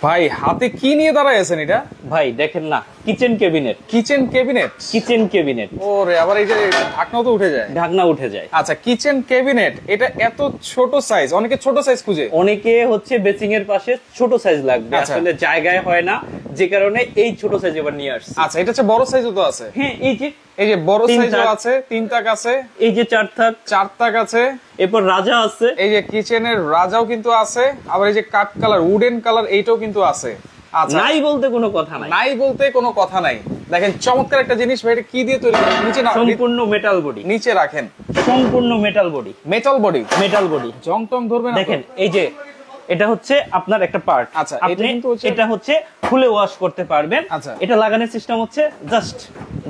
ভাই হাতে কি নিয়ে দাঁড়ায় আছেন এটা? ভাই দেখেন না, kitchen cabinet. Kitchen cabinet? Kitchen cabinet. ওরে আবার এই যে ঢাকনাও তো উঠে যায়। ঢাকনা উঠে যায়। আচ্ছা, কিচেন ক্যাবিনেট, এটা এত ছোট সাইজ, অনেকে ছোট সাইজ খুঁজে। অনেকে হচ্ছে বেসিং এর পাশে ছোট সাইজ লাগবে, আসলে জায়গায় হয় না, যে কারণে এই ছোট সাইজ এবার নিয়ে আসছে। আচ্ছা, এটা হচ্ছে বড় সাইজও তো আছে। হ্যাঁ, এই যে বড় সাইজও আছে, 3 তাক আছে, এই যে 4 তাক আছে, এরপর রাজা আছে, এই যে কিচেনের রাজাও কিন্তু আছে, আবার এই যে কাঠ কালার, উডেন কালার, এইটাও কিন্তু আছে। আচ্ছা, নাই বলতে কোনো কথা নাই, নাই বলতে কোনো কথা নাই। দেখেন চমৎকার একটা জিনিস ভাই, এটা কি দিয়ে তৈরি করা? নিচে না, সম্পূর্ণ মেটাল বডি। নিচে রাখেন, সম্পূর্ণ metal body. Metal body, metal body, জং টং ধরবে না। দেখেন এই যে এটা হচ্ছে আপনার একটা পার্ট। আচ্ছা, আপনি এটা হচ্ছে খুলে ওয়াশ করতে পারবেন। আচ্ছা, এটা লাগানোর সিস্টেম হচ্ছে জাস্ট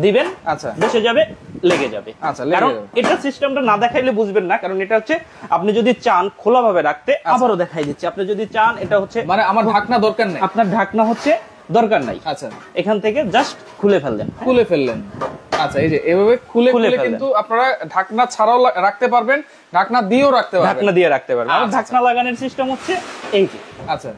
দিবেন, আচ্ছা, বসে যাবে, লেগে যাবে। আচ্ছা, কারণ এটা সিস্টেমটা না দেখাইলে বুঝবেন না, কারণ এটা হচ্ছে আপনি যদি চান খোলা ভাবে রাখতে, আবারও দেখাই দিচ্ছি, আপনি যদি চান এটা হচ্ছে মানে আমার ঢাকনা দরকার নেই, আপনার ঢাকনা হচ্ছে দরকার নাই। আচ্ছা, এখান থেকে জাস্ট খুলে ফেললেন, খুলে ফেললেন। আচ্ছা, এই যে এভাবে খুলে কিন্তু আপনারা ঢাকনা ছাড়াও রাখতে পারবেন, ঢাকনা দিয়েও রাখতে পারবেন, ঢাকনা দিয়ে রাখতে পারবেন। আর ঢাকনা লাগানোর সিস্টেম হচ্ছে এই যে। আচ্ছা,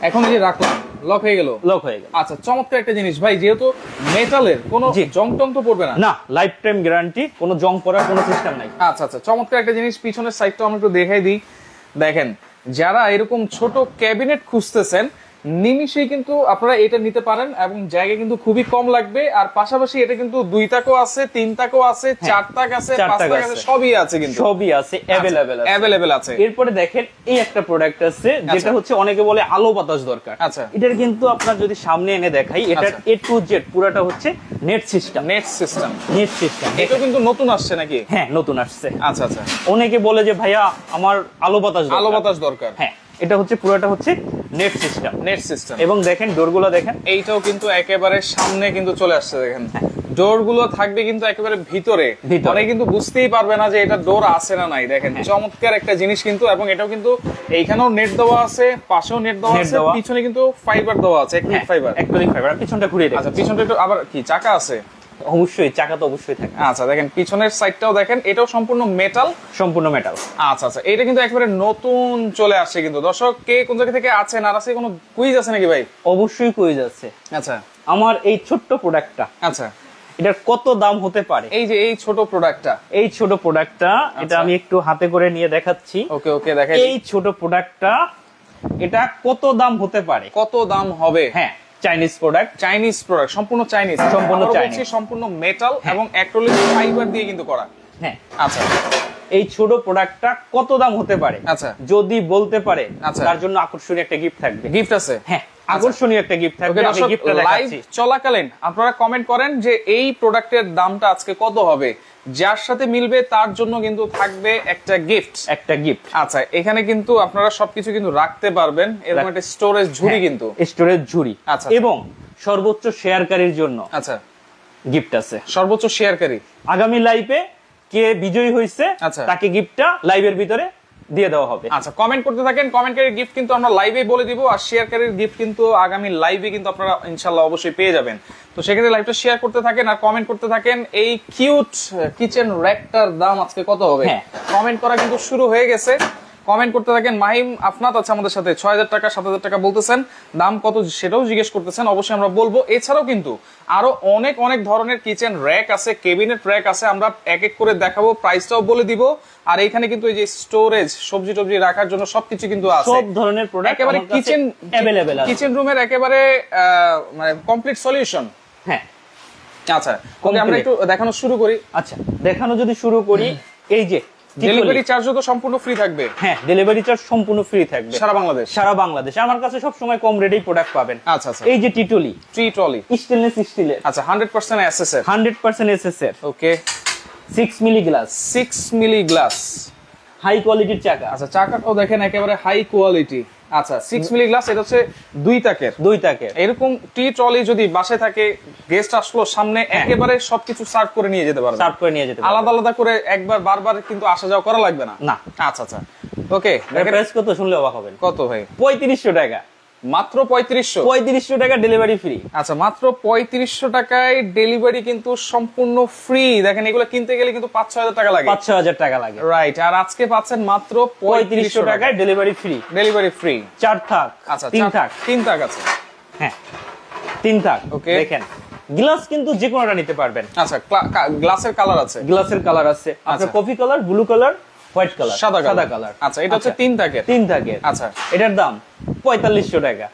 এখন এই যে রাখলাম, লক হয়ে গেল, লক হয়ে গেল। আচ্ছা, চমৎকার একটা জিনিস ভাই, যেহেতু মেটালের কোনো জং টং তো পড়বে না। না, লাইফ টাইম গ্যারান্টি, কোনো জং পড়ার কোনো সিস্টেম নাই। আচ্ছা আচ্ছা, চমৎকার একটা জিনিস। পিছনের সাইডটা আমরা একটু দেখাই দিই। দেখেন, যারা এরকম ছোট ক্যাবিনেট খুঁজতেছেন, নিমিশেই কিন্তু আপনারা এটা নিতে পারেন, এবং জায়গা কিন্তু খুবই কম লাগবে। আর পাশাপাশি এটা কিন্তু 2 তাকও আছে, 3 তাকও আছে, 4 তাক আছে, 5 তাক আছে, সবই আছে, কিন্তু সবই আছে, अवेलेबल আছে। এরপরে দেখেন এই একটা প্রোডাক্ট আছে, যেটা হচ্ছে অনেকে বলে আলো বাতাস দরকার। আচ্ছা, এটার কিন্তু আপনার যদি সামনে এনে দেখাই, এটার A to Z পুরোটা হচ্ছে নেট সিস্টেম। এটা কিন্তু নতুন আসছে নাকি? হ্যাঁ, নতুন আসছে। আচ্ছা আচ্ছা, অনেকে বলে যে ভাইয়া আমার আলো বাতাস দরকার। হ্যাঁ, এটা হচ্ছে পুরোটা হচ্ছে নেট সিস্টেম। এবং দেখেন ডোরগুলো দেখেন, এইটাও কিন্তু একেবারে সামনে কিন্তু চলে আসছে। দেখেন ডোরগুলো থাকবে কিন্তু একেবারে ভিতরে, অনেকে কিন্তু বুঝতেই পারবে না যে এটা ডোর আছে না নাই। দেখেন চমৎকার একটা জিনিস কিন্তু, এবং এটাও কিন্তু এইখানেও নেট দেওয়া আছে, পাশেও নেট দেওয়া আছে, পিছনে কিন্তু ফাইবার দেওয়া আছে, অ্যাক্রিলিক ফাইবার। পিছনটা ঘুরিয়ে দেখেন। আচ্ছা, পিছনটা একটু, আবার কি চাকা আছে? অবশ্যই, চাকা তো অবশ্যই থাকে। আচ্ছা, দেখেন পিছনের সাইডটাও দেখেন, এটাও সম্পূর্ণ মেটাল। আচ্ছা আচ্ছা, এটা কিন্তু একেবারে নতুন চলে আসছে কিন্তু। দর্শক, কে কোন জায়গা থেকে আছেন, আর আছে কোনো কুইজ আছে নাকি ভাই? অবশ্যই কুইজ আছে। আচ্ছা, আমার এই ছোট্ট প্রোডাক্টটা, আচ্ছা, এটার কত দাম হতে পারে? এই যে এই ছোট প্রোডাক্টটা, এটা আমি একটু হাতে করে নিয়ে দেখাচ্ছি। ওকে, দেখাই। এই ছোট প্রোডাক্টটা, এটা কত দাম হতে পারে, কত দাম হবে? হ্যাঁ, চাইনিজ প্রোডাক্ট, সম্পূর্ণ চাইনিজ, সম্পূর্ণ মেটাল এবং অ্যাক্রিলিক ফাইবার দিয়ে কিন্তু করা। হ্যাঁ, আচ্ছা, এই ছোট প্রোডাক্টটা কত দাম হতে পারে? আচ্ছা, যদি বলতে পারে, তার জন্য আকর্ষণীয় একটা গিফট থাকবে। গিফট আছে? হ্যাঁ, আকর্ষণীয় একটা গিফট থাকবে। আমি গিফটটা দেখাচ্ছি। লাইভ চলাকালীন আপনারা কমেন্ট করেন যে এই প্রোডাক্টের দামটা আজকে কত হবে, যার সাথে মিলবে তার জন্য কিন্তু থাকবে একটা গিফট। আচ্ছা, এখানে কিন্তু আপনারা সবকিছু কিন্তু রাখতে পারবেন, এরকম একটা স্টোরেজ ঝুড়ি, কিন্তু স্টোরেজ ঝুড়ি। আচ্ছা, এবং সর্বোচ্চ শেয়ারকারীর জন্য আচ্ছা গিফট আছে। সর্বোচ্চ শেয়ারকারী, আগামী লাইভে কে বিজয়ী হয়েছে তাকে গিফটটা লাইভের ভিতরে দিয়ে দেওয়া হবে। আচ্ছা, কমেন্ট করতে থাকেন, কমেন্টকারীর গিফট কিন্তু আমরা লাইভে বলে দিব, আর শেয়ারকারীর গিফট কিন্তু আগামী লাইভে কিন্তু আপনারা ইনশাআল্লাহ অবশ্যই পেয়ে যাবেন। তো সেক্ষেত্রে লাইভটা শেয়ার করতে থাকেন আর কমেন্ট করতে থাকেন। এই কিউট কিচেন র্যাকটার দাম আজকে কত হবে? কমেন্ট করা কিন্তু শুরু হয়ে গেছে, কমেন্ট করতে থাকেন। মাহিম আফনাত আছে আমাদের সাথে, 6000 টাকা 7000 টাকা বলতেছেন, দাম কত সেটাও জিজ্ঞেস করতেছেন, অবশ্যই আমরা বলবো। এছাড়াও কিন্তু আরো অনেক ধরনের কিচেন র্যাক আছে, ক্যাবিনেট র্যাক আছে, আমরা এক এক করে দেখাবো, প্রাইসটাও বলে দিব। আর এখানে কিন্তু এই যে স্টোরেজ, সবজি টবজি রাখার জন্য সবকিছু কিন্তু আছে, সব ধরনের প্রোডাক্ট একেবারে কিচেন अवेलेबल আছে। কিচেন রুমের একেবারে মানে কমপ্লিট সলিউশন। হ্যাঁ, আচ্ছা, ওকে, আমরা একটু দেখানো শুরু করি। আচ্ছা, দেখানো যদি শুরু করি, এই যে ডেলিভারি চার্জও তো সম্পূর্ণ ফ্রি থাকবে। হ্যাঁ, ডেলিভারি চার্জ সম্পূর্ণ ফ্রি থাকবে সারা বাংলাদেশ। আমার কাছে সব সময় কম রেটেই প্রোডাক্ট পাবেন। আচ্ছা আচ্ছা, এই যে ট্রি ট্রলি স্টেনলেস স্টিলের। আচ্ছা, 100% এসএসআর, 100% এসএসআর। ওকে, 6 মিলি গ্লাস, হাই কোয়ালিটির চাকা। আচ্ছা, চাকাটাও দেখেন একেবারে হাই কোয়ালিটি। আচ্ছা, 6 মিলি গ্লাস, এটা হচ্ছে 2 তাকের। এরকম টি ট্রলি যদি বাসায় থাকে, গেস্ট আসলো সামনে, একেবারে সবকিছু সার্ভ করে নিয়ে যেতে পারবে, আলাদা করে একবার বারবার কিন্তু আসা যাওয়া করা লাগবে না। না। আচ্ছা আচ্ছা, ওকে, প্রাইস কত শুনলে অবাক হবেন। কত ভাই? 3500 টাকা। মাত্র 3500 3500 টাকা ডেলিভারি ফ্রি। আচ্ছা মাত্র 3500 টাকায় ডেলিভারি কিন্তু সম্পূর্ণ ফ্রি। দেখেন এগুলো কিনতে গেলে কিন্তু 5-6 হাজার টাকা লাগে, 5-6 হাজার টাকা লাগে, রাইট। আর আজকে পাচ্ছেন মাত্র 3500 টাকায় ডেলিভারি ফ্রি। ডেলিভারি ফ্রি 4 থাক। আচ্ছা 3 থাক আছে, হ্যাঁ 3 থাক। ওকে দেখেন গ্লাস কিন্তু যে কোনোটা নিতে পারবেন। আচ্ছা গ্লাসের কালার আছে, গ্লাসের কালার আছে আপনার coffee colour, blue colour, white colour, সাদা কালার। আচ্ছা এটা হচ্ছে 3 থাকের। আচ্ছা এটার দাম 4500 টাকা।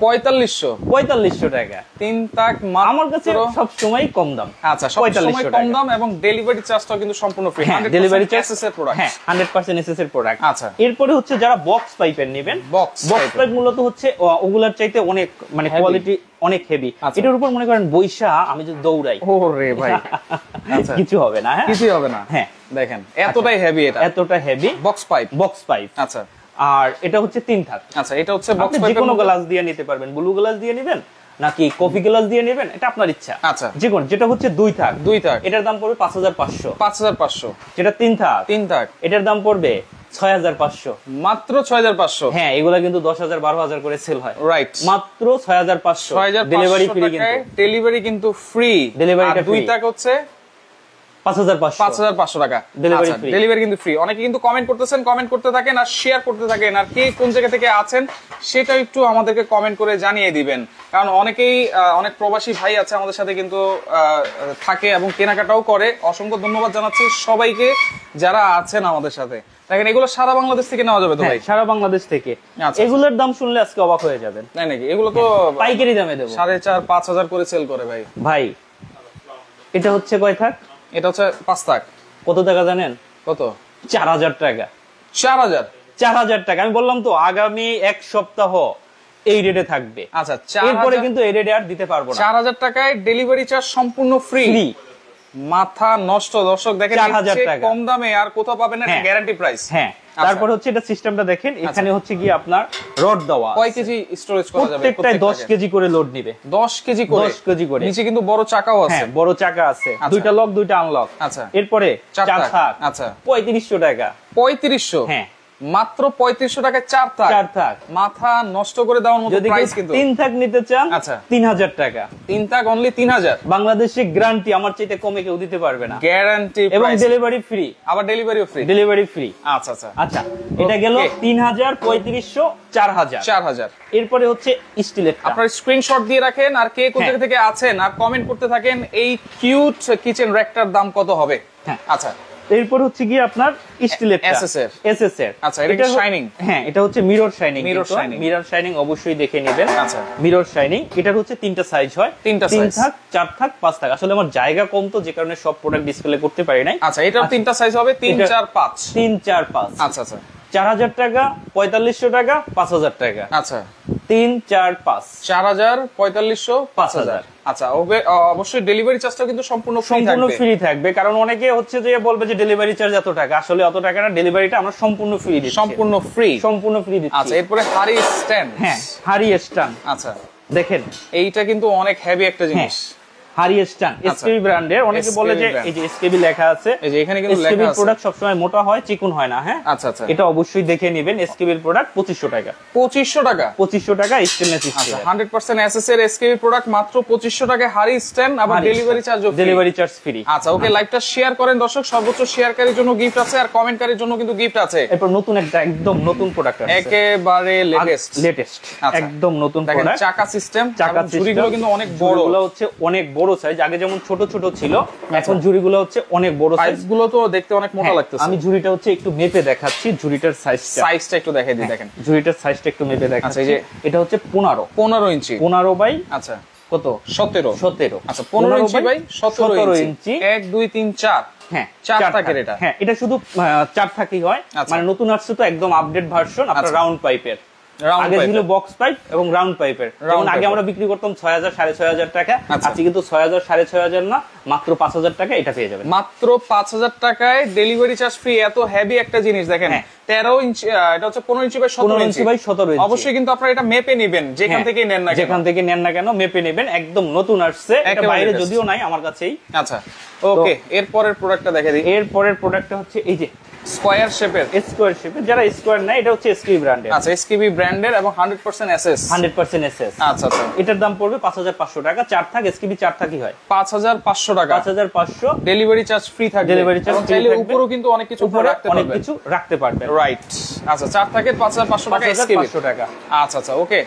4500 টাকা 3 থাক। আমার কাছে সব সময় কম দাম। আচ্ছা সব সময় কম দাম এবং ডেলিভারি চার্জটাও কিন্তু সম্পূর্ণ ফ্রি। ডেলিভারি চার্জ এসএসএর প্রোডাক্ট, হ্যাঁ 100% এসএসএর প্রোডাক্ট। আচ্ছা এরপরে হচ্ছে যারা বক্স পাইপের নেবেন, বক্স পাইপ মূলত হচ্ছে ওগুলার চাইতে অনেক মানে কোয়ালিটি অনেক হেভি। এটার উপর মনে করেন বৈশা আমি যদি দৌড়াই, ওরে ভাই আচ্ছা কিছু হবে না, হ্যাঁ কিছু হবে না, হ্যাঁ দেখেন এতটাই হেভি, এটা এতটা হেভি বক্স পাইপ। আচ্ছা আর এটা হচ্ছে 3 থাক। আচ্ছা এটা হচ্ছে বক্স পাইপ, যে কোনো গ্লাস দিয়ে নিতে পারবেন, ব্লু গ্লাস দিয়ে নেবেন নাকি কফি গ্লাস দিয়ে নেবেন, এটা আপনার ইচ্ছা। আচ্ছা যে কোন, যেটা হচ্ছে 2 থাক, এটার দাম পড়বে 5500। যেটা 3 থাক, এটার দাম পড়বে 6500, মাত্র 6500। হ্যাঁ এগুলা কিন্তু 10000 12000 করে সেল হয়, রাইট। মাত্র 6500 ডেলিভারি ফ্রি। কিন্তু ডেলিভারি কিন্তু ফ্রি, ডেলিভারিটা 2 থাক হচ্ছে 5500 টাকা ডেলিভারি কিন্তু ফ্রি। অনেকে কিন্তু কমেন্ট করতেছেন, কমেন্ট করতে থাকেন আর শেয়ার করতে থাকেন। আর কে কোন জায়গা থেকে আছেন সেটা একটু আমাদেরকে কমেন্ট করে জানিয়ে দিবেন, কারণ অনেকেই অনেক প্রবাসী ভাই আছে আমাদের সাথে কিন্তু থাকে এবং কেনাকাটাও করে। অসংখ্য ধন্যবাদ জানাচ্ছি সবাইকে যারা আছেন আমাদের সাথে। দেখেন এগুলো সারা বাংলাদেশ থেকে নেওয়া যাবে তো ভাই? সারা বাংলাদেশ থেকে। এগুলোর দাম শুনলে আজকে অবাক হয়ে যাবেন। তাই নাকি? এগুলো তো পাইকারি দামে দেবো, 4500-5000 করে সেল করে ভাই। ভাই এটা হচ্ছে কয় থাক? এটা হচ্ছে 5 থাক। কত টাকা জানেন? কত? 4000 টাকা। 4000 টাকা। আমি বললাম তো আগামী এক সপ্তাহ এই রেটে থাকবে। আচ্ছা এরপরে কিন্তু এই রেটে আর দিতে পারবো না। 4000 টাকায় ডেলিভারি চার্জ সম্পূর্ণ ফ্রি। মাথা নষ্ট দর্শক, দেখেন 4000 টাকা কম দামে আর কোথাও পাবেন না, গ্যারান্টি প্রাইস। হ্যাঁ তারপর হচ্ছে এটা সিস্টেমটা দেখেন, এখানে হচ্ছে কি আপনার রড দেওয়া, কয় কেজি স্টোরেজ করা যাবে? প্রত্যেকটাই 10 কেজি করে লোড নিবে। 10 কেজি করে। নিচে কিন্তু বড় চাকাও আছে। হ্যাঁ বড় চাকা আছে, দুইটা লক দুইটা আনলক। আচ্ছা এরপরে 4 থাক। আচ্ছা 3500 টাকা। 3500? হ্যাঁ মাত্র 3500 টাকায় 4 থাক। মাথা নষ্ট করে দেওয়ার মতো প্রাইস কিন্তু। 3 থাক নিতে চান, আচ্ছা 3000 টাকা। 3 থাক অনলি 3000। বাংলাদেশে গ্যারান্টি আমার চাইতে কমে কেউ দিতে পারবে না, গ্যারান্টি এবং ডেলিভারি ফ্রি। আবার ডেলিভারিও ফ্রি। Delivery free. আচ্ছা আচ্ছা আচ্ছা এটা গেল 3000, 3500, 4000। এরপরে হচ্ছে স্টিলের। আপনারা স্ক্রিনশট দিয়ে রাখেন আর কে কোথা থেকে আছেন আর কমেন্ট করতে থাকেন এই কিউট কিচেন র‍্যাকটার দাম কত হবে। হ্যাঁ আচ্ছা এরপর হচ্ছে কি আপনার স্টিলের এসএস এর। আচ্ছা এটা শাইনিং। হ্যাঁ এটা হচ্ছে মিরর শাইনিং অবশ্যই দেখে নেবেন। আচ্ছা মিরর শাইনিং, এটার হচ্ছে 3টা সাইজ হয়, 3 থাক, 4 থাক, 5 থাক। আসলে আমার জায়গা কম তো, যে কারণে সব প্রোডাক্ট ডিসপ্লে করতে পারি নাই। আচ্ছা এটার 3টা সাইজ হবে, 3, 4, 5। 3, 4, 5। আচ্ছা আচ্ছা 4000 টাকা, 4500 টাকা, 5000 টাকা। আচ্ছা 3, 4, 5। 4000, 4500, 5000। আচ্ছা অবশ্যই ডেলিভারি চার্জটা কিন্তু সম্পূর্ণ ফ্রি থাকবে, কারণ অনেকে হচ্ছে যে বলবে যে ডেলিভারি চার্জ এত টাকা। আসলে অত টাকা না, ডেলিভারিটা আমরা সম্পূর্ণ ফ্রি দিচ্ছি। সম্পূর্ণ ফ্রি দিচ্ছি। আচ্ছা এরপরে হাড়ি স্ট্যান্ড। হ্যাঁ হাড়ি স্ট্যান্ড। আচ্ছা দেখেন এইটা কিন্তু অনেক হেভি একটা জিনিস। হাড়ি স্ট্যান্ড এসকেবি ব্র্যান্ডের। অনেকে বলে যে এই যে এসকেবি লেখা আছে, এই যে এখানে কিন্তু লেখা আছে। এসকেবি প্রোডাক্ট সব সময় মোটা হয়, চিকন হয় না। হ্যাঁ আচ্ছা আচ্ছা এটা অবশ্যই দেখে নেবেন। এসকেবির প্রোডাক্ট 2500 টাকা। 2500 টাকা? 2500 টাকা স্টেনলেস স্টিল। আচ্ছা 100% এসএস এর এসকেবি প্রোডাক্ট মাত্র 2500 টাকায় হাড়ি স্ট্যান্ড, আবার ডেলিভারি চার্জ ফ্রি। আচ্ছা ওকে লাইভটা শেয়ার করেন দর্শক, সর্বোচ্চ শেয়ারকারীর জন্য গিফট আছে আর কমেন্টকারীর জন্য কিন্তু গিফট আছে। এরপর নতুন একটা একদম নতুন প্রোডাক্ট আছে, একেবারে লেটেস্ট একদম নতুন প্রোডাক্ট। চাকা সিস্টেম, ঝুড়িগুলো কিন্তু অনেক বড়। এগুলো হচ্ছে অনেক বড় সাইজ, আগে যেমন ছোট ছোট ছিল, এখন ঝুড়িগুলো হচ্ছে অনেক বড় সাইজ। গুলো তো দেখতে অনেক মোটা লাগতেছে। আমি ঝুড়িটা হচ্ছে একটু মেপে দেখাচ্ছি, ঝুড়িটার সাইজটা একটু দেখাই দিই। দেখেন ঝুড়িটার সাইজটা একটু মেপে দেখাচ্ছি। যে এটা হচ্ছে 15 ইঞ্চি। 15 বাই আচ্ছা কত? 17। আচ্ছা 15 ইঞ্চি বাই 17 ইঞ্চি। 1 2 3 4। হ্যাঁ 4 থাকের এটা। হ্যাঁ এটা শুধু 4 থাকই হয়, মানে নতুন আসছে তো একদম আপডেট ভার্সন। আপনার রাউন্ড পাইপের, আগে ছিল বক্স পাইপ এবং রাউন্ড পাইপের। যেমন আগে আমরা বিক্রি করতাম 6000 6500 টাকা, আজকে কিন্তু 6000 6500 না, মাত্র 5000 টাকা এটা পেয়ে যাবেন। মাত্র 5000 টাকায় ডেলিভারি চার্জ ফ্রি। এত হেভি একটা জিনিস দেখেন। 13 ইঞ্চি, এটা হচ্ছে 15 ইঞ্চি বাই 17 ইঞ্চি। অবশ্যই কিন্তু আপনারা এটা মেপে নেবেন, যেখান থেকে নেন না কেন মেপে নেবেন। একদম নতুন আসছে, এটা বাইরে যদিও নাই, আমার কাছেই। আচ্ছা ওকে এরপরের প্রোডাক্টটা দেখে দিই। এরপরের প্রোডাক্টটা হচ্ছে এই যে স্কয়ার শেপের, স্কয়ার শেপের, যারা স্কয়ার না এটা হচ্ছে এসকেবি ব্র্যান্ডের। আচ্ছা, এসকেবি ব্র্যান্ডের এবং 100% এসএস। 100% এসএস। আচ্ছা আচ্ছা, এটার দাম পড়বে 5500 টাকা। 4 থাক এসকেবি 4 থাকই হয় 5500 টাকা। 5500। ডেলিভারি চার্জ ফ্রি থাকবে। ডেলিভারি চার্জ চাইলে উপরেও কিন্তু অনেক কিছু রাখতে পারবেন। অনেক কিছু রাখতে পারবেন। রাইট। আচ্ছা, 4 থাকের 5500 টাকা এসকেবি। 5500 টাকা। আচ্ছা আচ্ছা, ওকে।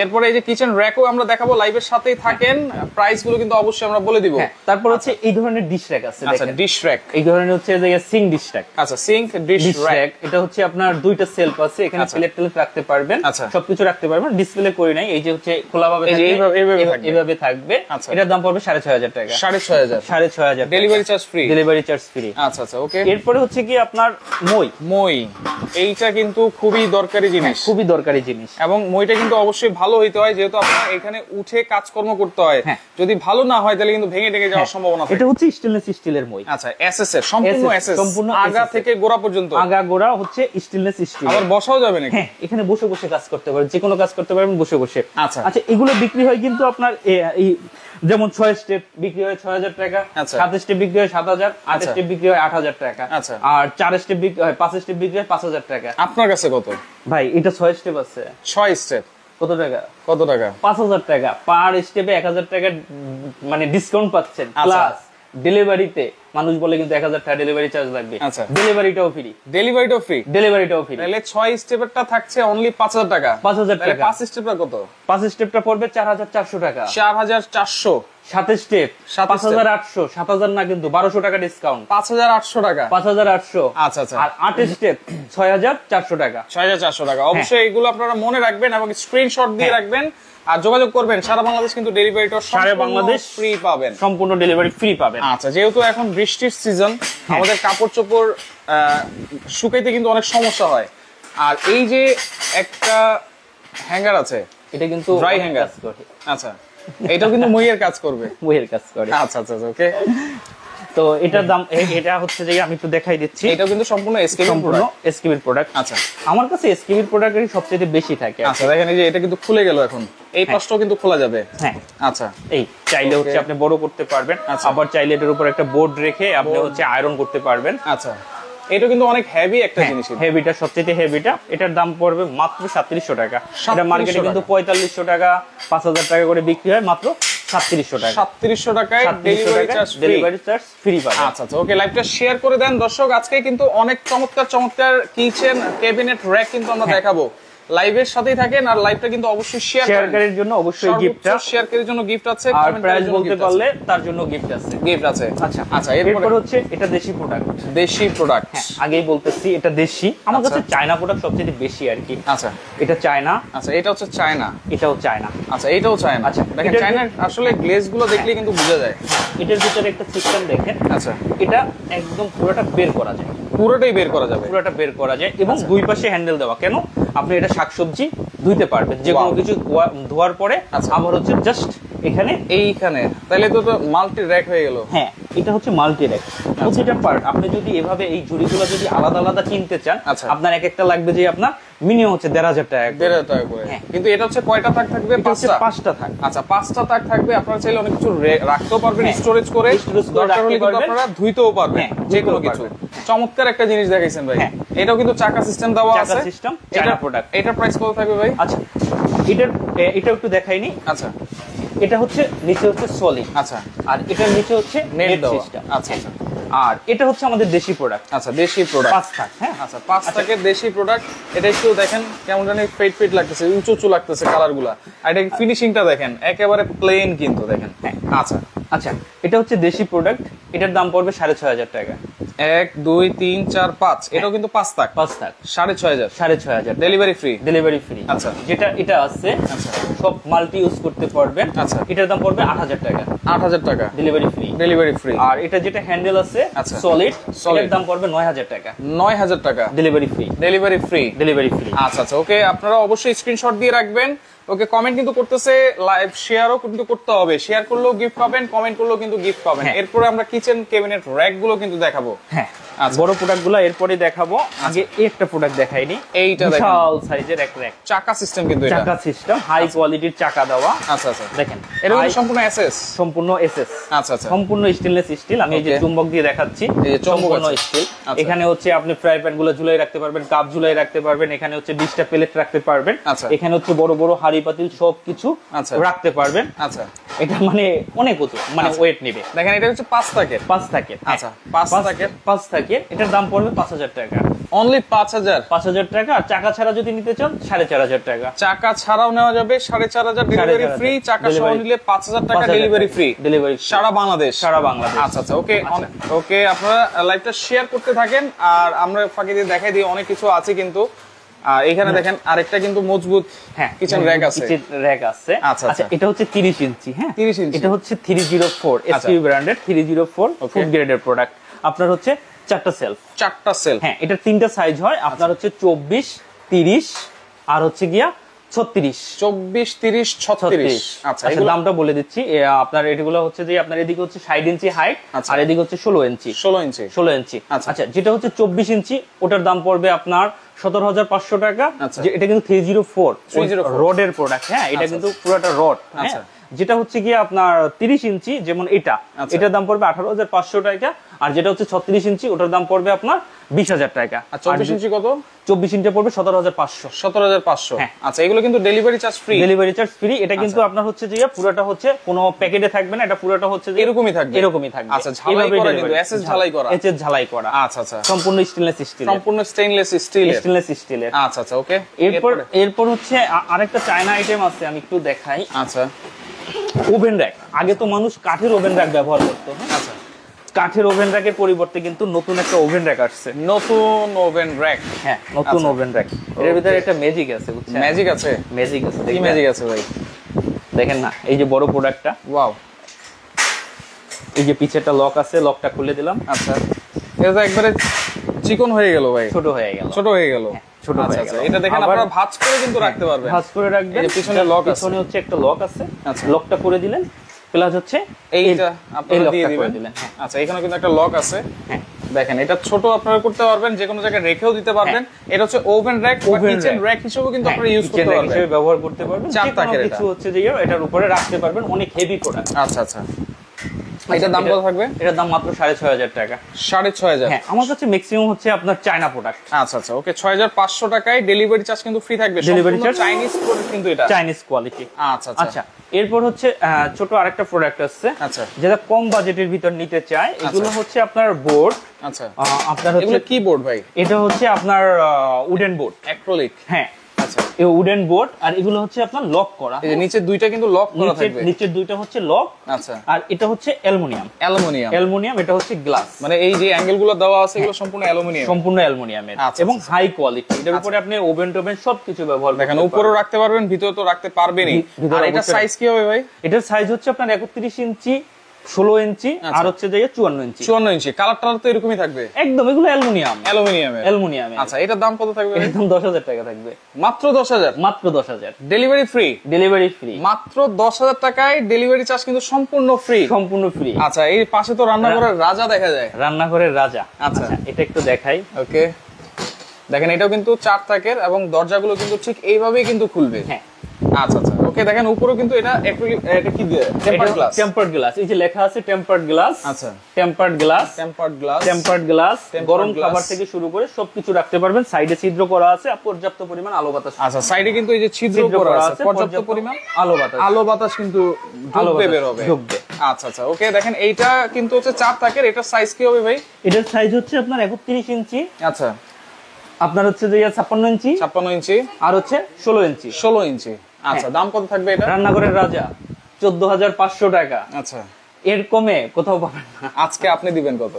এরপরে এই যে কিচেন র‍্যাকও আমরা দেখাবো, লাইভের সাথেই থাকেন। প্রাইস গুলো কিন্তু অবশ্যই আমরা বলে দিব। তারপর হচ্ছে এই ধরনের ডিশ র‍্যাক আছে, দেখেন। আচ্ছা, ডিশ র‍্যাক। এই ধরনের হচ্ছে যে সিঙ্ক ডিশ র‍্যাক। আচ্ছা, সিঙ্ক ডিশ র‍্যাক। এটা হচ্ছে আপনার দুইটা সেলফ আছে, এখানে প্লেট টেলেট রাখতে পারবেন, সবকিছু রাখতে পারবেন। ডিসপ্লে করি নাই, এই যে হচ্ছে খোলাভাবে এইভাবে থাকবে। এটার দাম পড়বে 6500 টাকা। 6500। Delivery charge free. Delivery charge free. আচ্ছা আচ্ছা, ওকে। এরপরে হচ্ছে কি আপনার মই। এইটা কিন্তু খুবই দরকারি জিনিস, খুবই দরকারি জিনিস। এবং মইটা কিন্তু অবশ্যই ভালো হইতে হয়, যেহেতু আপনার এখানে উঠে কাজকর্ম করতে হয়। যদি ভালো না হয় তাহলে কিন্তু ভেঙে টেকে যাওয়ার সম্ভাবনা থাকে। এটা হচ্ছে স্টেনলেস স্টিলের মই। আচ্ছা, এসএস এর সম্পূর্ণ এসএস, সম্পূর্ণ আগা থেকে গোড়া পর্যন্ত। আগা গোড়া হচ্ছে স্টেনলেস স্টিল। আবার বসাও যাবে নাকি? হ্যাঁ, এখানে বসে বসে কাজ করতে পারবেন, যে কোনো কাজ করতে পারবেন বসে বসে। আচ্ছা আচ্ছা, এগুলো বিক্রি হয় কিন্তু আপনার এই যেমন 6 স্টেপ বিক্রি হয় 6000 টাকা, 7 স্টেপ বিক্রি হয় 7000, 8 স্টেপ বিক্রি হয় 8000 টাকা, আর 4 স্টেপ বিক্রি হয় 5 স্টেপ বিক্রি হয় 5000 টাকা। আপনার কাছে কত ভাই? এটা 6 স্টেপ আছে। 6 স্টেপ কত টাকা? 5000 টাকা। পার স্টেপে 1000 টাকা মানে ডিসকাউন্ট পাচ্ছেন। প্লাস ডেলিভারিতে মানুষ বলে কিন্তু 1000 টাকা ডেলিভারি চার্জ লাগবে। আচ্ছা, ডেলিভারিটাও ফ্রি। ডেলিভারিটাও ফ্রি। তাহলে 6 স্টেপেরটা থাকছে অনলি 5000 টাকা। 5000 টাকা। 5 স্টেপটা কত? 5 স্টেপটা পড়বে 4400 টাকা। 4400। 7 স্টেপ 5800। 7000 না কিন্তু 1200 টাকা ডিসকাউন্ট। 5800 টাকা। 5800। আচ্ছা আচ্ছা। আর 8 স্টেপ 6400 টাকা। 6400 টাকা। অবশ্যই এগুলো আপনারা মনে রাখবেন এবং স্ক্রিনশট দিয়ে রাখবেন, আর যোগাযোগ করবেন। সারা বাংলাদেশ কিন্তু ডেলিভারিটা সারা বাংলাদেশ ফ্রি পাবেন, সম্পূর্ণ ডেলিভারি ফ্রি পাবেন। আচ্ছা, যেহেতু এখন বৃষ্টির সিজন, আমাদের কাপড় চোপড় শুকাইতে কিন্তু অনেক সমস্যা হয়। আর এই যে একটা হ্যাঙ্গার আছে, এটা কিন্তু ড্রাই হ্যাঙ্গার। আচ্ছা, এটাও কিন্তু মইয়ের কাজ করবে। মইয়ের কাজ করে। আচ্ছা আচ্ছা, ওকে। তো এটার দাম, এটা হচ্ছে যে আমি একটু দেখাই দিচ্ছি। এটাও কিন্তু সম্পূর্ণ এসকেবির প্রোডাক্ট। আচ্ছা, আমার কাছে এসকেবির প্রোডাক্টই সবচেয়ে বেশি থাকে। আচ্ছা, দেখেন এই যে এটা কিন্তু খুলে গেল, এখন এই পাশটাও কিন্তু খোলা যাবে। হ্যাঁ, আচ্ছা, এই চাইলে হচ্ছে আপনি বড় করতে পারবেন, আবার চাইলে এটার উপর একটা বোর্ড রেখে আপনি হচ্ছে আয়রন করতে পারবেন। আচ্ছা, এটা কিন্তু অনেক হেভি একটা জিনিস। হেভিটা সবচেয়ে হেভিটা। এটার দাম পড়বে মাত্র 3700 টাকা। এটা মার্কেটে কিন্তু 4500 টাকা 5000 টাকা করে বিক্রি হয়, মাত্র 3700 টাকা। 3700 টাকায় ডেলিভারি চার্জ ফ্রি পাবেন। আচ্ছা আচ্ছা, ওকে। লাইভটা শেয়ার করে দেন দর্শক। আজকে কিন্তু অনেক চমৎকার কিচেন ক্যাবিনেট র‍্যাক কিন্তু আমরা দেখাবো। লাইভের সাথেই থাকেন, আর লাইভটা কিন্তু অবশ্যই শেয়ারকারীর জন্য অবশ্যই গিফট আছে। শেয়ারকারীর জন্য গিফট আছে, আর প্রাইস বলতে পারলে তার জন্য গিফট আছে। আচ্ছা আচ্ছা, এরপর হচ্ছে এটা দেশি প্রোডাক্ট। হ্যাঁ, আগেই বলতেছি এটা দেশি। আমার কাছে চায়না প্রোডাক্ট সবচেয়ে বেশি আর কি। আচ্ছা, এটা চায়না। আচ্ছা, এটা হচ্ছে চায়না। এটাও চায়না। আচ্ছা, এটাও চায়না। আচ্ছা, দেখেন চায়নার আসলে গ্লেজ গুলো দেখলে কিন্তু বোঝা যায়। এটার ভিতরে একটা সিস্টেম দেখেন। আচ্ছা, এটা একদম পুরোটা বের করা যায়। পুরোটাই বের করা যাবে। এবং দুই পাশে হ্যান্ডেল দেওয়া। কেন? আপনি এটা শাকসবজি ধুইতে পারবেন, যে কোনো কিছু ধোয়ার পরে আবার হচ্ছে জাস্ট এইখানে তাহলে তো মাল্টি র‍্যাক হয়ে গেল। হ্যাঁ, এটা হচ্ছে মাল্টি র‍্যাক। প্রতিটা পার্ট আপনি যদি এভাবে এই ঝুড়িগুলো যদি আলাদা আলাদা কিনতে চান, আপনার এক একটা লাগবে যে আপনার মিনিমাম হচ্ছে 1500 টাকা। 1500 টাকা করে। কিন্তু এটা হচ্ছে কয়টা থাক থাকবে? 5টা থাক। আচ্ছা, 5টা থাক থাকবে। আপনারা চাইলে অনেক কিছু রাখতেও পারবেন, স্টোরেজ করে, দরকার হলে কিন্তু আপনারা ধুইতেও পারবেন, যে কোনো কিছু। চমৎকার একটা জিনিস দেখাইছেন ভাই। এটাও কিন্তু চাকা সিস্টেম দেওয়া আছে। চাকা সিস্টেম, চায়না প্রোডাক্ট। এটার প্রাইস কত থাকবে ভাই? আচ্ছা, এটা একটু দেখাইনি। আচ্ছা, এটা হচ্ছে নিচে হচ্ছে সলিড। আচ্ছা, আর এটার নিচে হচ্ছে নেট সিস্টেম। আচ্ছা আচ্ছা। আর এটা হচ্ছে আমাদের দেশি প্রোডাক্ট। আচ্ছা, দেশি প্রোডাক্ট 5 থাক। হ্যাঁ, আচ্ছা, 5 থাকের দেশি প্রোডাক্ট। এটা একটু দেখেন কেমন জানি ফেট লাগতেছে, উঁচু লাগতেছে কালারগুলা। আর এটা ফিনিশিংটা দেখেন একেবারে প্লেন কিন্তু দেখেন। হ্যাঁ, আচ্ছা আচ্ছা, এটা হচ্ছে দেশি প্রোডাক্ট। এটার দাম পড়বে 6500 টাকা। 1 2 3 4 5। এটাও কিন্তু 5 থাক। 6500। 6500। Delivery free. আচ্ছা, যেটা এটা আছে সব মাল্টি ইউজ করতে পারবেন। আচ্ছা, এটার দাম পড়বে 8000 টাকা। 8000 টাকা। Delivery free. আর এটা যেটা হ্যান্ডেল আছে সলিড, এর দাম পড়বে 9000 টাকা। 9000 টাকা। Delivery free. আচ্ছা আচ্ছা, ওকে। আপনারা অবশ্যই স্ক্রিনশট দিয়ে রাখবেন। ওকে, কমেন্ট কিন্তু করতেছে, লাইভ শেয়ারও কিন্তু করতে হবে। শেয়ার করলেও গিফট পাবেন, কমেন্ট করলেও কিন্তু গিফট পাবেন। এরপরে আমরা কিচেন ক্যাবিনেট র‍্যাক গুলো কিন্তু দেখাবো। হ্যাঁ, বড় প্রোডাক্টগুলো এরপরে দেখাবো, আগে একটা প্রোডাক্ট দেখাইনি। এইটা বিশাল সাইজের এক র‍্যাক, চাকা সিস্টেম, কিন্তু এটা চাকা সিস্টেম, হাই কোয়ালিটির চাকা দেওয়া। আচ্ছা আচ্ছা, দেখেন এটা সম্পূর্ণ এসএস, সম্পূর্ণ এসএস। আচ্ছা আচ্ছা, সম্পূর্ণ স্টেনলেস স্টিল। আমি এই যে চুম্বক দিয়ে দেখাচ্ছি, সম্পূর্ণ স্টিল। এখানে হচ্ছে আপনি ফ্রাই প্যান গুলো ঝুলাই রাখতে পারবেন, কাপ ঝুলাই রাখতে পারবেন, এখানে হচ্ছে 20টা প্লেট রাখতে পারবেন, এখানে হচ্ছে বড় বড় হাঁড়ি পাতিল সবকিছু রাখতে পারবেন। আচ্ছা, এটা মানে অনেক উঁচু, মানে ওয়েট নেবে। দেখেন এটা হচ্ছে 5 থাকে, 5 থাকে। আচ্ছা 5 থাকে, 5 থাকে। এটার দাম পড়বে 5000 টাকা, অনলি 5000 টাকা। আর চাকা ছাড়া যদি নিতে চান 4500 টাকা। চাকা ছাড়াও নেওয়া যাবে 4500, ডেলিভারি ফ্রি। চাকা সহ নিলে 5000 টাকা ডেলিভারি ফ্রি, ডেলিভারি সারা বাংলাদেশ, সারা বাংলাদেশ। আচ্ছা আচ্ছা, ওকে ওকে, আপনারা লাইভটা শেয়ার করতে থাকেন আর আমরা ফাঁকি দিয়ে দেখাই দিই অনেক কিছু আছে কিন্তু। এখানে দেখেন আরেকটা কিন্তু মজবুত কিচেন র‍্যাক আছে, কিচেন র‍্যাক আছে। আচ্ছা, এটা হচ্ছে 30 ইঞ্চি। হ্যাঁ, 30 ইঞ্চি। এটা হচ্ছে 304 এসকিউ ব্র্যান্ডের 304 ফুড গ্রেডের প্রোডাক্ট। আপনার হচ্ছে 4টা সেলফ, 4টা সেলফ। হ্যাঁ, এটা 3টা সাইজ হয়। আপনার হচ্ছে 24, 30 আর হচ্ছে গিয়া 36, 24, 30, 36। আচ্ছা, এর দামটা বলে দিচ্ছি। আপনার এগুলো হচ্ছে যে আপনার এদিকে হচ্ছে 60 ইঞ্চি হাইট আর এদিকে হচ্ছে 16 ইঞ্চি, 16 ইঞ্চি। আচ্ছা, যেটা হচ্ছে 24 ইঞ্চি ওটার দাম পড়বে আপনার 17500 টাকা। এটা কিন্তু 304 রডের প্রোডাক্ট। হ্যাঁ, এটা কিন্তু পুরোটা রড। আচ্ছা, যেটা হচ্ছে কি আপনার 30 ইঞ্চি, যেমন এটার দাম পড়বে 18500 টাকা। আর যেটা হচ্ছে 36 ইঞ্চি ওটার দাম পড়বে আপনার 20000 টাকা। আর 24 ইঞ্চি কত? 24 ইঞ্চি পড়বে 17500। 17500। আচ্ছা, এগুলো কিন্তু delivery charge free, delivery charge free. এটা কিন্তু আপনার হচ্ছে যে পুরোটা হচ্ছে কোনো প্যাকেটে থাকবে না, এটা পুরোটা হচ্ছে যে এরকমই থাকবে, এরকমই থাকবে। আচ্ছা, ঝালাই করা কিন্তু, এসএস ঝালাই করা, এসএস ঝালাই করা। আচ্ছা আচ্ছা, সম্পূর্ণ স্টেনলেস স্টিল, সম্পূর্ণ স্টেনলেস স্টিলের। আচ্ছা আচ্ছা, ওকে। এরপর হচ্ছে আরেকটা চায়না আইটেম আছে, আমি একটু দেখাই। আচ্ছা, ওভেন র‍্যাক। আগে তো মানুষ কাঠের ওভেন র‍্যাক ব্যবহার করতো। আচ্ছা, কাঠের ওভেন র‍্যাকের পরিবর্তে কিন্তু নতুন একটা ওভেন র‍্যাক আসছে, নতুন ওভেন র‍্যাক। হ্যাঁ, নতুন ওভেন র‍্যাক। এর ভিতরে একটা ম্যাজিক আছে, বুঝছেন? ম্যাজিক আছে, ম্যাজিক আছে। কি ম্যাজিক আছে ভাই? দেখেন না, এই যে বড় প্রোডাক্টটা, ওয়াও। এই যে পিছেরটা লক আছে, লকটা খুলে দিলাম। আচ্ছা, এটা একবারে চিকন হয়ে গেল ভাই, ছোট হয়ে গেল, ছোট হয়ে গেল, ছোট হয়ে গেল। এটা দেখেন আপনারা ভাঁজ করে কিন্তু রাখতে পারবেন, ভাঁজ করে রাখবেন। এই পিছনে লক আছে, পিছনে হচ্ছে একটা লক আছে। আচ্ছা, লকটা করে দিলেন, প্লাস হচ্ছে এইটা আপনারা দিয়ে দিবেন। আচ্ছা, এখানে কিন্তু একটা লক আছে। হ্যাঁ, দেখেন এটা ছোট আপনারা করতে পারবেন, যে কোনো জায়গায় রেখেও দিতে পারবেন। এটা হচ্ছে ওভেন র‍্যাক বা কিচেন র‍্যাক হিসেবেও কিন্তু আপনারা ইউজ করতে পারবেন, হিসেবে ব্যবহার করতে পারবেন। যে কোনো কিছু হচ্ছে যে এটার উপরে রাখতে পারবেন, অনেক হেভি প্রোডাক্ট। আচ্ছা আচ্ছা, এটার দাম কত থাকবে? এটার দাম মাত্র 6500 টাকা। 6500? হ্যাঁ, আমার কাছে ম্যাক্সিমাম হচ্ছে আপনার চায়না প্রোডাক্ট। আচ্ছা আচ্ছা, ওকে। 6500 টাকায় ডেলিভারি চার্জ কিন্তু ফ্রি থাকবে, ডেলিভারি চার্জ চাইনিজ প্রোডাক্ট কিন্তু এটা, চাইনিজ কোয়ালিটি। আচ্ছা আচ্ছা, এরপর হচ্ছে ছোট আরেকটা প্রোডাক্ট আছে, আচ্ছা, যেটা কম বাজেটের ভিতর নিতে চায়। এগুলো হচ্ছে আপনার বোর্ড। আচ্ছা, আপনার হচ্ছে কি বোর্ড ভাই? এটা হচ্ছে আপনার উডেন বোর্ড, অ্যাক্রিলিক। হ্যাঁ, আচ্ছা, এই উডেন বোর্ড। আর এগুলো হচ্ছে আপনার লক করা, এই যে নিচের দুইটা কিন্তু লক করা থাকবে, নিচের দুইটা হচ্ছে লক। আচ্ছা, আর এটা হচ্ছে অ্যালুমিনিয়াম, অ্যালুমিনিয়াম। এটা হচ্ছে গ্লাস, মানে এই যে অ্যাঙ্গেল গুলো দেওয়া আছে এগুলো সম্পূর্ণ অ্যালুমিনিয়াম, সম্পূর্ণ অ্যালুমিনিয়ামের এবং হাই কোয়ালিটি। এটার উপরে আপনি ওভেন টোভেন সবকিছু ব্যবহার করতে পারবেন, উপরেও রাখতে পারবেন, ভিতরে তো রাখতে পারবেনই। আর এটা সাইজ কি হবে ভাই? এটার সাইজ হচ্ছে আপনার 31 ইঞ্চি, 16 ইঞ্চি আর হচ্ছে যে 54 ইঞ্চি। 54 ইঞ্চি। কালারটা তো এরকমই থাকবে একদম, এগুলো অ্যালুমিনিয়ামের। আচ্ছা, এটার দাম কত থাকবে? এর দাম 10000 টাকা থাকবে, মাত্র 10000, মাত্র 10000। ডেলিভারি ফ্রি, ডেলিভারি ফ্রি, মাত্র 10000 টাকায় ডেলিভারি চার্জ কিন্তু সম্পূর্ণ ফ্রি, সম্পূর্ণ ফ্রি। আচ্ছা, এই পাশে তো রান্নাঘরের রাজা দেখা যায়, রান্নাঘরের রাজা। আচ্ছা, এটা একটু দেখাই। ওকে, দেখেন এটাও কিন্তু 4 থাকের এবং দরজাগুলো কিন্তু ঠিক এইভাবেই কিন্তু খুলবে। হ্যাঁ, আচ্ছা আচ্ছা, ওকে। দেখেন উপরেও কিন্তু এটা এটা কি দিয়ে? Tempered glass, tempered glass. এই যে লেখা আছে টেম্পারড গ্লাস। আচ্ছা, tempered glass, tempered glass, tempered glass. গরম খাবার থেকে শুরু করে সবকিছু রাখতে পারবেন। সাইডে ছিদ্র করা আছে, পর্যাপ্ত পরিমাণ আলো বাতাস। আচ্ছা, সাইডে কিন্তু এই যে ছিদ্র করা আছে, পর্যাপ্ত পরিমাণ আলো বাতাস কিন্তু ঢুকবে, বের হবে, ঢুকবে। আচ্ছা আচ্ছা, ওকে। দেখেন এইটা কিন্তু হচ্ছে 4 থাকের। এটার সাইজ কি হবে ভাই? এটার সাইজ হচ্ছে আপনার 31 ইঞ্চি। আচ্ছা, আপনার হচ্ছে যে 56 ইঞ্চি, 56 ইঞ্চি আর হচ্ছে 16 ইঞ্চি, 16 ইঞ্চি। আচ্ছা, দাম কত থাকবে এটা? রান্নাঘরের রাজা 14500 টাকা। আচ্ছা, এর কমে কোথাও পাবেন না। আজকে আপনি দিবেন কত?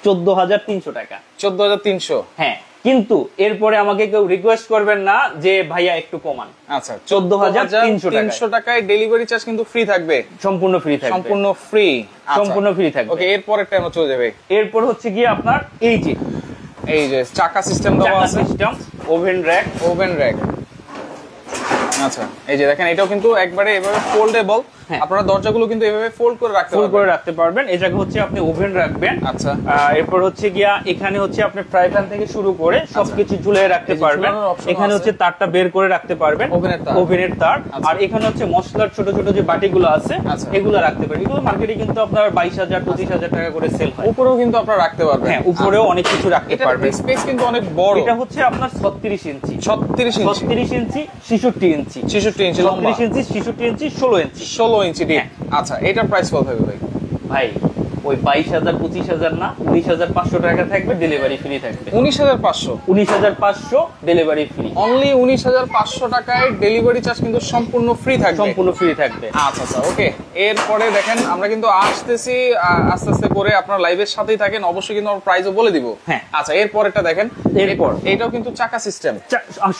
14300 টাকা। 14300? হ্যাঁ, কিন্তু এরপরে আমাকে কেউ রিকোয়েস্ট করবেন না যে ভাইয়া একটু কমান। আচ্ছা, 14300 টাকায় ডেলিভারি চার্জ কিন্তু ফ্রি থাকবে, সম্পূর্ণ ফ্রি থাকবে, সম্পূর্ণ ফ্রি, সম্পূর্ণ ফ্রি থাকবে। ওকে, এরপরে কেন চলে যাবে? এরপর হচ্ছে গিয়ে আপনার এই যে চাকা সিস্টেম দেওয়া আছে, system oven rack, oven rack. আচ্ছা এই যে দেখেন এটাও কিন্তু একবারে এভাবে ফোল্ডেবল, আপনারা দরজাগুলো কিন্তু এভাবে ফোল্ড করে রাখতে পারবেন। এই জায়গা হচ্ছে আপনি ওভেন রাখবেন। আচ্ছা এরপর হচ্ছে গিয়া এখানে হচ্ছে আপনি ফ্রাই প্যান থেকে শুরু করে সবকিছু ঝুলিয়ে রাখতে পারবেন। এখানে হচ্ছে তারটা বের করে রাখতে পারবেন, ওভেনের তার। আর এখানে হচ্ছে মশলার ছোট ছোট যে বাটিগুলো আছে এগুলো রাখতে পারবেন। এগুলো মার্কেটে কিন্তু আপনার 22,000-25,000 টাকা করে সেল হয়। উপরেও কিন্তু আপনারা রাখতে পারবেন। হ্যাঁ, উপরেও অনেক কিছু রাখতে পারবেন। স্পেস কিন্তু অনেক বড়। এটা হচ্ছে আপনার 36 ইঞ্চি, 36 ইঞ্চি, 66 ইঞ্চি, 66 ইঞ্চি লম্বা, 36 ইঞ্চি, 66 ইঞ্চি, 16 ইঞ্চি, 16 ইঞ্চি ডিপ। আচ্ছা এটার প্রাইস কত থাকবে ভাই? ভাই ওই 22,000-25,000 না, 19,500 টাকা থাকবে, ডেলিভারি ফ্রি থাকবে। 19,500 ডেলিভারি ফ্রি। অনলি 19,500 টাকায় ডেলিভারি চার্জ কিন্তু সম্পূর্ণ ফ্রি থাকবে। সম্পূর্ণ ফ্রি থাকবে। আচ্ছা আচ্ছা ওকে। এরপরে দেখেন আমরা কিন্তু আসতেছি আস্তে আস্তে করে, আপনারা লাইভের সাথেই থাকেন, অবশ্যই কিন্তু আমরা প্রাইসও বলে দিব। হ্যাঁ আচ্ছা এরপরটা দেখেন, এরপর এটাও কিন্তু চাকা সিস্টেম,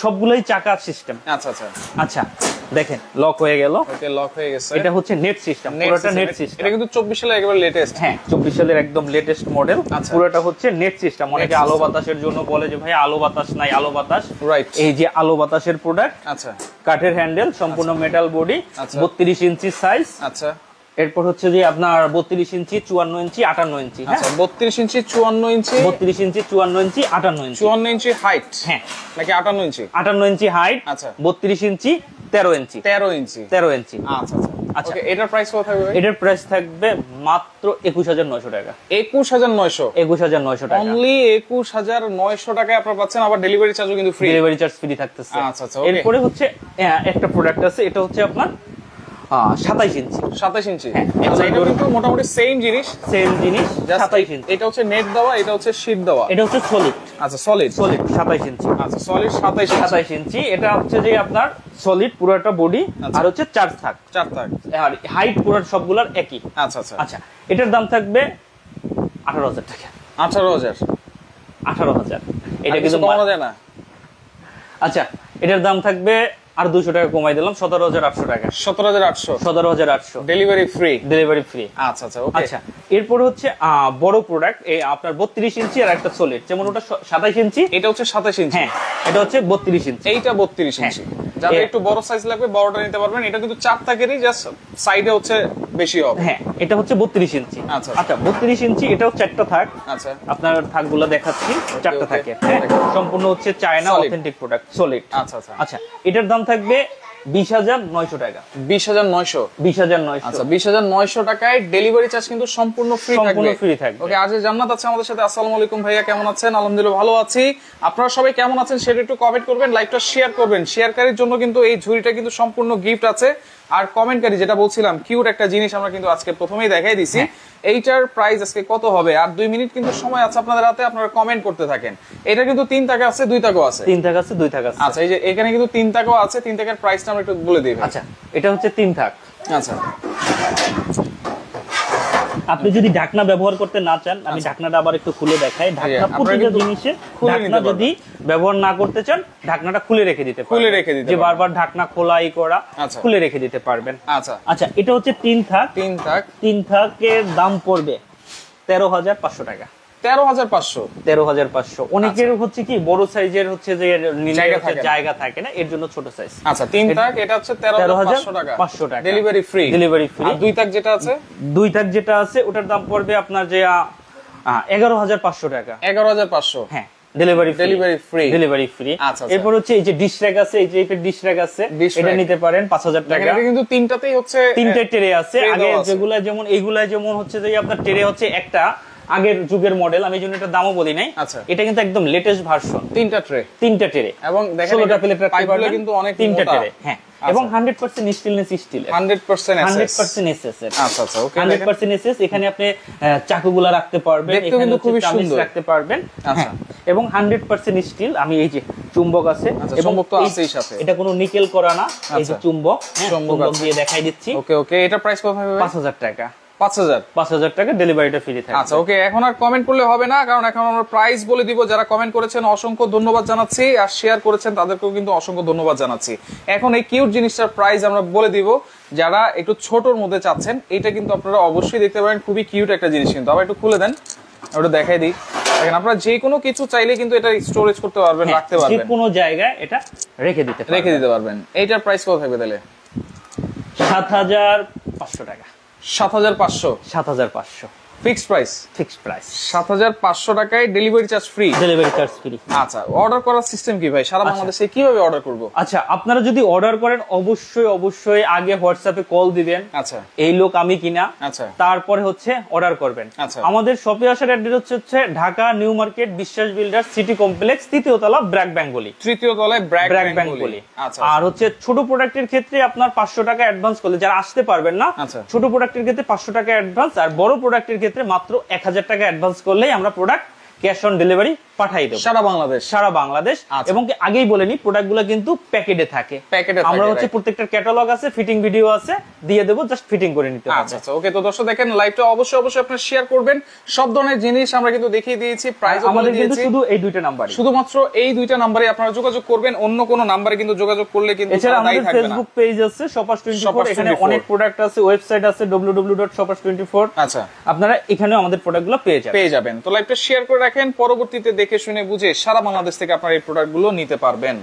সবগুলোই চাকা সিস্টেম। আচ্ছা আচ্ছা আচ্ছা দেখেন লক হয়ে গেল, ওকে লক হয়ে গেছে। এটা হচ্ছে নেট সিস্টেম, পুরোটা নেট সিস্টেম। এটা কিন্তু 24 সালের একেবারে লেটেস্ট। হ্যাঁ 24 সালের একদম লেটেস্ট মডেল। পুরোটা হচ্ছে নেট সিস্টেম। অনেকে আলো বাতাসের জন্য বলে যে ভাই আলো বাতাস নাই, আলো বাতাস। রাইট, এই যে আলো বাতাসের প্রোডাক্ট। আচ্ছা কাঠের হ্যান্ডেল, সম্পূর্ণ মেটাল বডি, 32 ইঞ্চি সাইজ। আচ্ছা এরপর হচ্ছে যে আপনার 32 ইঞ্চি, 54 ইঞ্চি, 58 ইঞ্চি। আচ্ছা 32 ইঞ্চি, 54 ইঞ্চি, 32 ইঞ্চি, 54 ইঞ্চি, 58 ইঞ্চি। 54 ইঞ্চি হাইট, হ্যাঁ নাকি 58 ইঞ্চি? 58 ইঞ্চি হাইট। আচ্ছা 32 ইঞ্চি, 13 ইঞ্চি, 13 ইঞ্চি, 13 ইঞ্চি। আচ্ছা আচ্ছা আচ্ছা এটার প্রাইস কত থাকবে? এটার প্রাইস থাকবে মাত্র 21,900 টাকা। 21,900, 21,900 টাকা। অনলি 21,900 টাকায় আপনারা পাচ্ছেন। আবার ডেলিভারি চার্জও কিন্তু ফ্রি, ডেলিভারি চার্জ ফ্রি থাকতেছে। আচ্ছা আচ্ছা এরপরে হচ্ছে একটা প্রোডাক্ট আছে, এটা হচ্ছে আপনার 27 ইঞ্চি, 27 ইঞ্চি। আচ্ছা এটা কিন্তু মোটামুটি সেম জিনিস, 27 ইঞ্চি। এটা হচ্ছে নেট দেওয়া, এটা হচ্ছে শীট দেওয়া, এটা হচ্ছে সলিড। আচ্ছা সলিড 27 ইঞ্চি। আচ্ছা সলিড 27 ইঞ্চি। এটা হচ্ছে যে আপনার সলিড পুরোটা বডি, আর হচ্ছে চার থাক, আর হাইট পুরো সবগুলোর একই। আচ্ছা আচ্ছা আচ্ছা এটার দাম থাকবে 18,000 টাকা। 18,000 এটা কিন্তু কমানো যায় না। আচ্ছা এটার দাম থাকবে আর 200 টাকা কমাই দিলাম, 17,800 টাকা। 17,800 ডেলিভারি ফ্রি। আচ্ছা আচ্ছা ওকে। আচ্ছা এরপর হচ্ছে বড় প্রোডাক্ট, এই আপনার 32 ইঞ্চি আর একটা সলিড, যেমন ওটা 27 ইঞ্চি, এটা হচ্ছে 27 ইঞ্চি। হ্যাঁ এটা হচ্ছে 32 ইঞ্চি, এইটা 32 ইঞ্চি। যাদের একটু বড় সাইজ লাগবে বড়টা নিতে পারবেন। এটা কিন্তু চার থাকেরই, জাস্ট সাইডে হচ্ছে বেশি হবে। হ্যাঁ এটা হচ্ছে 32 ইঞ্চি। আচ্ছা আচ্ছা 32 ইঞ্চি, এটাও চারটা থাক। আচ্ছা আপনার থাকগুলো দেখাচ্ছি, চারটা থাকে। হ্যাঁ সম্পূর্ণ হচ্ছে চায়না অথেন্টিক প্রোডাক্ট, সলিড। আচ্ছা আচ্ছা আচ্ছা এটার দাম থাকবে 20,900 টাকা। 20,900। আচ্ছা 20,900 টাকায় ডেলিভারি চার্জ কিন্তু সম্পূর্ণ ফ্রি থাকবে। ওকে আজ জান্নাত আছে আমাদের সাথে। আসসালামু আলাইকুম ভাইয়া, কেমন আছেন? আলহামদুলিল্লাহ ভালো আছি। আপনারা সবাই কেমন আছেন সেটা একটু কমেন্ট করবেন, লাইভটা শেয়ার করবেন। শেয়ারকারীর জন্য কিন্তু এই ঝুড়িটা কিন্তু সম্পূর্ণ গিফট আছে। আর কমেন্টকারী, যেটা বলছিলাম কিউট একটা জিনিস আমরা কিন্তু আজকে প্রথমেই দেখাই দিছি। এইটার প্রাইস আজকে কত হবে? আর 2 মিনিট কিন্তু সময় আছে আপনাদের হাতে, আপনারা কমেন্ট করতে থাকেন। এটা কিন্তু 3 টাকা আছে, 2 টাকাও আছে। 3 টাকা আছে, 2 টাকা আছে। আচ্ছা এই যে এখানে কিন্তু 3 টাকাও আছে। 3 টাকার প্রাইসটা আমরা একটু বলে দিই। আচ্ছা এটা হচ্ছে 3 টাকা। আচ্ছা আপনি যদি ঢাকনা ব্যবহার করতে না চান, আমি ঢাকনাটা আবার একটু খুলে দেখাই। ঢাকনা প্রতিটা জিনিসের ঢাকনা যদি ব্যবহার না করতে চান, ঢাকনাটা খুলে রেখে দিতে পারবেন। যে বারবার ঢাকনা খোলাই করা, খুলে রেখে দিতে পারবেন। আচ্ছা আচ্ছা এটা হচ্ছে 3 থাক। 3 থাকের দাম পড়বে 13,500 টাকা। 13,500। অনেকের হচ্ছে কি বড় সাইজের হচ্ছে যে জায়গা থাকে না, এর জন্য ছোট সাইজ। আচ্ছা 3 টাক এটা হচ্ছে 13,500 টাকা। Delivery free. আর 2 টাক যেটা আছে, 2 টাক যেটা আছে ওটার দাম পড়বে আপনার যে 11,500 টাকা। 11,500। হ্যাঁ ডেলিভারি ফ্রি। আচ্ছা এরপর হচ্ছে এই যে ডিশ র‍্যাক আছে, এই টাইপের ডিশ র‍্যাক আছে, এটা নিতে পারেন 5,000 টাকা। এটা কিন্তু তিনটাতেই হচ্ছে 3টে ট্রে আছে। আগে যেগুলা যেমন এইগুলা যেমন হচ্ছে যে আপনার ট্রে হচ্ছে একটা আগের যুগের মডেল, আমি জন্য এটা দামও বলি নাই। আচ্ছা এটা কিন্তু একদম লেটেস্ট ভার্সন। 3টা ট্রে এবং দেখেন 16টা প্লেট রাখতে পারবেন কিন্তু অনেক 3টা ট্রে। হ্যাঁ এবং 100% স্টেনলেস স্টিল, 100% এসএস। আচ্ছা আচ্ছা ওকে 100% এসএস। এখানে আপনি চাকুগুলা রাখতে পারবেন, এখানে কিন্তু খুব সুন্দর রাখতে পারবেন। আচ্ছা এবং 100% স্টিল। আমি এই যে চুম্বক আছে, এবং চুম্বক তো আছেই সাথে। এটা কোনো নিকেল করা না, এই যে চুম্বক দিয়ে দেখাই দিচ্ছি। ওকে ওকে এটা প্রাইস কত হবে? 5,000 টাকা। 5,000 টাকা ডেলিভারিটা ফ্রি থাকবে। আচ্ছা ওকে এখন আর কমেন্ট করলে হবে না, কারণ এখন আমরা প্রাইস বলে দিব। যারা কমেন্ট করেছেন অসংখ্য ধন্যবাদ জানাচ্ছি, আর শেয়ার করেছেন তাদেরকেও কিন্তু অসংখ্য ধন্যবাদ জানাচ্ছি। এখন এই কিউট জিনিসটার প্রাইস আমরা বলে দিব। যারা একটু ছোটর মধ্যে চাচ্ছেন, এটা কিন্তু আপনারা অবশ্যই দেখতে পারেন, খুবই কিউট একটা জিনিস। কিন্তু আবার একটু খুলে দেন, ওটা দেখাই দিই। দেখেন আপনারা যে কোনো কিছু চাইলে কিন্তু এটা স্টোরেজ করতে পারবেন, রাখতে পারবেন, যে কোনো জায়গায় এটা রেখে দিতে পারবেন। এইটার প্রাইস কত থাকবে তাহলে? 7500 টাকা। 7500? 7500 ফিক্সড প্রাইস। 7500 টাকায় ডেলিভারি চার্জ ফ্রি। আচ্ছা, অর্ডার করার সিস্টেম কি ভাই? সারা বাংলাদেশে কিভাবে অর্ডার করব? আচ্ছা, আপনারা যদি অর্ডার করেন অবশ্যই আগে হোয়াটসঅ্যাপে কল দিবেন। আচ্ছা, এই লোক আমি কিনা। আচ্ছা, তারপরে হচ্ছে অর্ডার করবেন। আচ্ছা, আমাদের শপে আসার অ্যাড্রেস হচ্ছে ঢাকা নিউ মার্কেট বিশ্বাস বিল্ডার সিটি কমপ্লেক্স, 3য় তলা, ব্র্যাক বেঙ্গলি। 3য় তলায় ব্র্যাক বেঙ্গলি। আচ্ছা, আর হচ্ছে ছোট প্রোডাক্টের ক্ষেত্রে আপনার 500 টাকা অ্যাডভান্স করলে, যারা আসতে পারবেন না, ছোট প্রোডাক্টের ক্ষেত্রে 500 টাকা অ্যাডভান্স, আর বড় প্রোডাক্টের ক্ষেত্রে মাত্র 1000 টাকা অ্যাডভান্স করলেই আমরা প্রোডাক্ট ক্যাশ অন ডেলিভারি পাঠাই দেব সারা বাংলাদেশ। এবং আগেই বলে নি, প্রোডাক্টগুলো কিন্তু প্যাকেটে থাকে। আমরা হচ্ছে প্রত্যেকটা ক্যাটালগ আছে, ফিটিং ভিডিও আছে, দিয়ে দেব, জাস্ট ফিটিং করে নিতে হবে। আচ্ছা, ওকে। তো দর্শক দেখেন, লাইভটা অবশ্যই আপনারা শেয়ার করবেন। সব ধরনের জিনিস আমরা কিন্তু দেখিয়ে দিয়েছি, প্রাইস আমাদের কিন্তু শুধু এই দুইটা নাম্বার, শুধুমাত্র এই দুইটা নম্বরে আপনারা যোগাযোগ করবেন। অন্য কোন নম্বরে কিন্তু যোগাযোগ করলে কিন্তু এছাড়া আমাদের ফেসবুক পেজ আছে শপার্স24, এখানে অনেক প্রোডাক্ট আছে, ওয়েবসাইট আছে www.shopers24। আচ্ছা, আপনারা এখানেও আমাদের প্রোডাক্টগুলো পেয়ে যাবেন। তো লাইভটা শেয়ার করে রাখেন, পরবর্তীতে দেখে শুনে বুঝে সারা বাংলাদেশ থেকে আপনারা এই প্রোডাক্টগুলো নিতে পারবেন।